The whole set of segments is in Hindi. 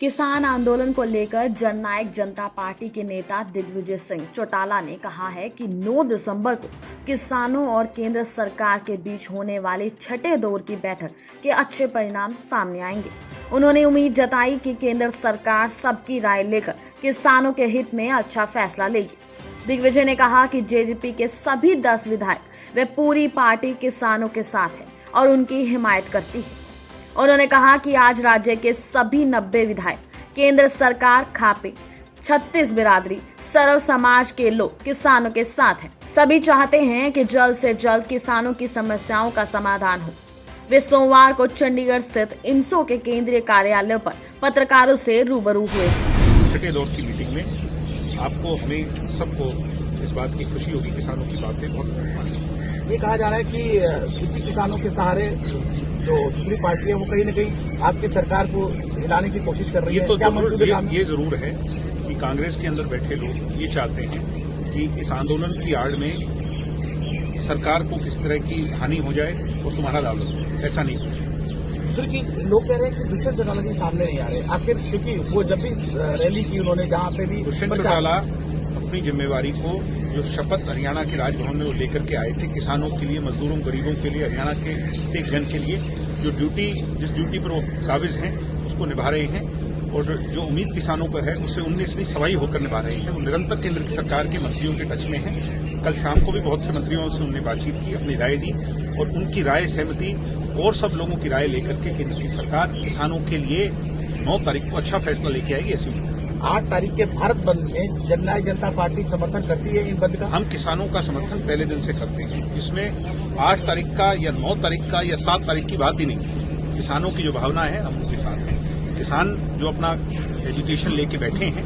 किसान आंदोलन को लेकर जननायक जनता पार्टी के नेता दिग्विजय सिंह चौटाला ने कहा है कि 9 दिसंबर को किसानों और केंद्र सरकार के बीच होने वाली छठे दौर की बैठक के अच्छे परिणाम सामने आएंगे। उन्होंने उम्मीद जताई कि केंद्र सरकार सबकी राय लेकर किसानों के हित में अच्छा फैसला लेगी। दिग्विजय ने कहा कि जेजेपी के सभी 10 विधायक वे पूरी पार्टी किसानों के साथ है और उनकी हिमायत करती है। उन्होंने कहा कि आज राज्य के सभी 90 विधायक केंद्र सरकार, खापे, 36 बिरादरी, सर्व समाज के लोग किसानों के साथ हैं। सभी चाहते हैं कि जल्द से जल्द किसानों की समस्याओं का समाधान हो। वे सोमवार को चंडीगढ़ स्थित इंसो के केंद्रीय कार्यालय पर पत्रकारों से रूबरू हुए। छठे दौर की मीटिंग में आपको हमें सबको इस बात की खुशी होगी, किसानों की बातें बहुत। ये कहा जा रहा है कि इसी किसानों के सहारे जो दूसरी पार्टी है वो कहीं न कहीं आपकी सरकार को हिलाने की कोशिश कर रही है। ये जरूर है कि कांग्रेस के अंदर बैठे लोग ये चाहते हैं कि इस आंदोलन की आड़ में सरकार को किसी तरह की हानि हो जाए और तुम्हारा लाभ हो। ऐसा नहीं हो। दूसरी चीज, लोग कह रहे हैं कि दुष्यंत चौटाला जी सामने नहीं आ रहे आखिर, क्योंकि वो जब भी रैली की उन्होंने जहां पे भी दुष्यंत चौटाला अपनी जिम्मेवारी को जो शपथ हरियाणा के राजभवन में वो लेकर के आए थे, किसानों के लिए, मजदूरों, गरीबों के लिए, हरियाणा के प्रत्येक जन के लिए जिस ड्यूटी पर वो काबिज हैं उसको निभा रहे हैं और जो उम्मीद किसानों को है उसे 19 सवाई होकर निभा रहे हैं। वो निरंतर केंद्र की सरकार के मंत्रियों के टच में हैं। कल शाम को भी बहुत से मंत्रियों से उन्होंने बातचीत की, अपनी राय दी और उनकी राय, सहमति और सब लोगों की राय लेकर के केंद्र की सरकार किसानों के लिए 9 तारीख को अच्छा फैसला लेके आएगी। ऐसी 8 तारीख के भारत बंद में जननायक जनता पार्टी समर्थन करती है इन बंद का। हम किसानों का समर्थन पहले दिन से करते हैं। इसमें 8 तारीख का या 9 तारीख का या 7 तारीख की बात ही नहीं। किसानों की जो भावना है हम उनके साथ हैं। किसान जो अपना एजुकेशन लेके बैठे हैं,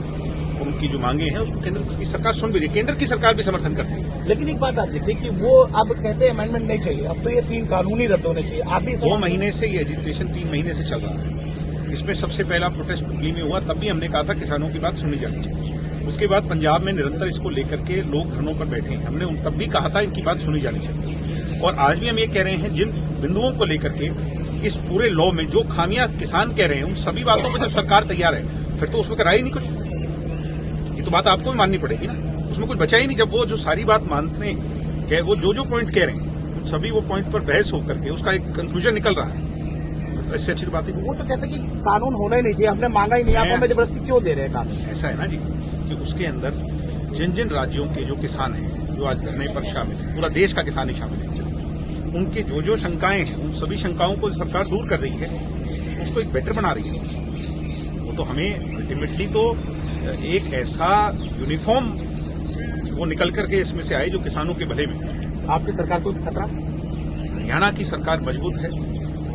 उनकी जो मांगे हैं उसको केंद्र की सरकार सुन भी रही है। केंद्र की सरकार भी समर्थन करती है। लेकिन एक बात आप देखिए कि वो अब कहते हैं अमेंडमेंट नहीं चाहिए, अब तो ये 3 कानूनी रद्द होने चाहिए। आप भी 2 महीने से ये एजुकेशन 3 महीने से चल रहा है। इसमें सबसे पहला प्रोटेस्ट दिल्ली में हुआ, तब भी हमने कहा था किसानों की बात सुनी जानी चाहिए। उसके बाद पंजाब में निरंतर इसको लेकर के लोग धरनों पर बैठे हैं। हमने तब भी कहा था इनकी बात सुनी जानी चाहिए और आज भी हम ये कह रहे हैं जिन बिंदुओं को लेकर के इस पूरे लॉ में जो खामियां किसान कह रहे हैं उन सभी बातों पर जब सरकार तैयार है फिर तो उसमें कराई ही नहीं कुछ। ये तो बात आपको भी माननी पड़ेगी ना, उसमें कुछ बचा ही नहीं। जब वो जो सारी बात मानते हैं, वो जो पॉइंट कह रहे हैं सभी वो पॉइंट पर बहस होकर के उसका एक कंक्लूजन निकल रहा है, तो इससे अच्छी बात है। वो तो कहते हैं कि कानून होना ही नहीं चाहिए, हमने मांगा ही नहीं, आप हमें जबरदस्ती क्यों दे रहे हैं कानून। ऐसा है ना जी कि उसके अंदर जिन जिन राज्यों के जो किसान हैं जो आज धरने पर शामिल है, पूरा देश का किसान ही शामिल है, उनके जो शंकाएं हैं उन सभी शंकाओं को सरकार दूर कर रही है, उसको एक बेटर बना रही है। वो तो हमें अल्टीमेटली तो एक ऐसा यूनिफॉर्म वो निकल करके इसमें से आए जो किसानों के भले में। आपकी सरकार को खतरा? हरियाणा की सरकार मजबूत है,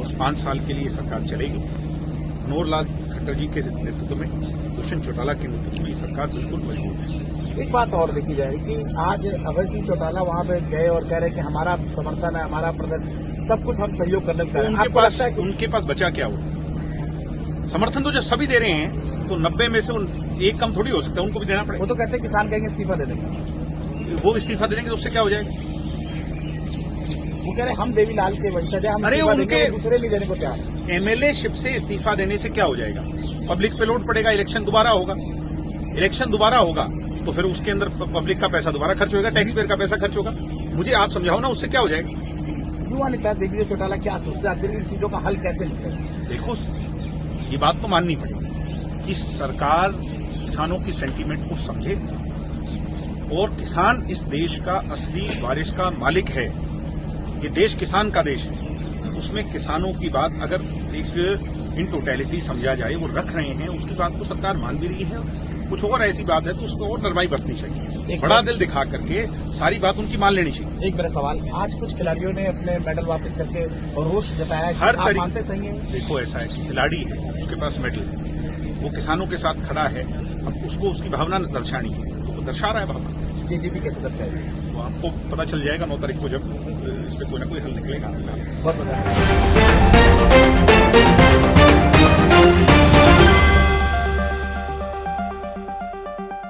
उस 5 साल के लिए सरकार चलेगी। मनोहर लाल खट्टर जी के नेतृत्व में, दुष्यंत चौटाला के नेतृत्व में सरकार बिल्कुल मजबूत है। एक बात और देखी जाए कि आज अभय सिंह चौटाला वहां पे गए और कह रहे हैं कि हमारा समर्थन है, हमारा प्रदर्शन, सब कुछ हम सहयोग करने को उनके पास बचा क्या हो? समर्थन तो जब सभी दे रहे हैं तो 90 में से एक कम थोड़ी हो सकता है, उनको भी देना पड़ेगा। वो तो कहते हैं किसान कहेंगे इस्तीफा दे देंगे। वो इस्तीफा दे देंगे तो उससे क्या हो जाएगा? वो कह रहे हैं हम देवीलाल के वंशज हैं, हम उनके दूसरे नहीं देने को तैयार। एमएलए शिप से इस्तीफा देने से क्या हो जाएगा? पब्लिक पे लोड पड़ेगा, इलेक्शन दोबारा होगा तो फिर उसके अंदर पब्लिक का पैसा दोबारा खर्च होगा, टैक्स पेयर का पैसा खर्च होगा। मुझे आप समझाओ ना, उससे क्या हो जाएगा? युवा नेता दिग्विजय चौटाला क्या सोचते हैं, आखिर इन चीजों का हल कैसे निकलेगा? देखो, ये बात तो माननी पड़ेगी कि सरकार किसानों की सेंटीमेंट को समझे और किसान इस देश का असली वारिस का मालिक है। ये देश किसान का देश है, उसमें किसानों की बात अगर एक इन टोटलिटी समझा जाए, वो रख रहे हैं, उसकी बात को सरकार मान भी रही है। कुछ और ऐसी बात है तो उसको और नरमाई बरतनी चाहिए, बड़ा दिल दिखा करके सारी बात उनकी मान लेनी चाहिए। एक मेरा सवाल, आज कुछ खिलाड़ियों ने अपने मेडल वापस करके और रोष जताया, हर आप मानते सही है? देखो, ऐसा है कि खिलाड़ी है, उसके पास मेडल है, वो किसानों के साथ खड़ा है, अब उसको उसकी भावना दर्शानी है तो वो दर्शा रहा है भावना। जेजेपी कैसे दर्शाएगी तो आपको पता चल जाएगा 9 तारीख को, जब इस पर कोई ना कोई हल निकलेगा। बहुत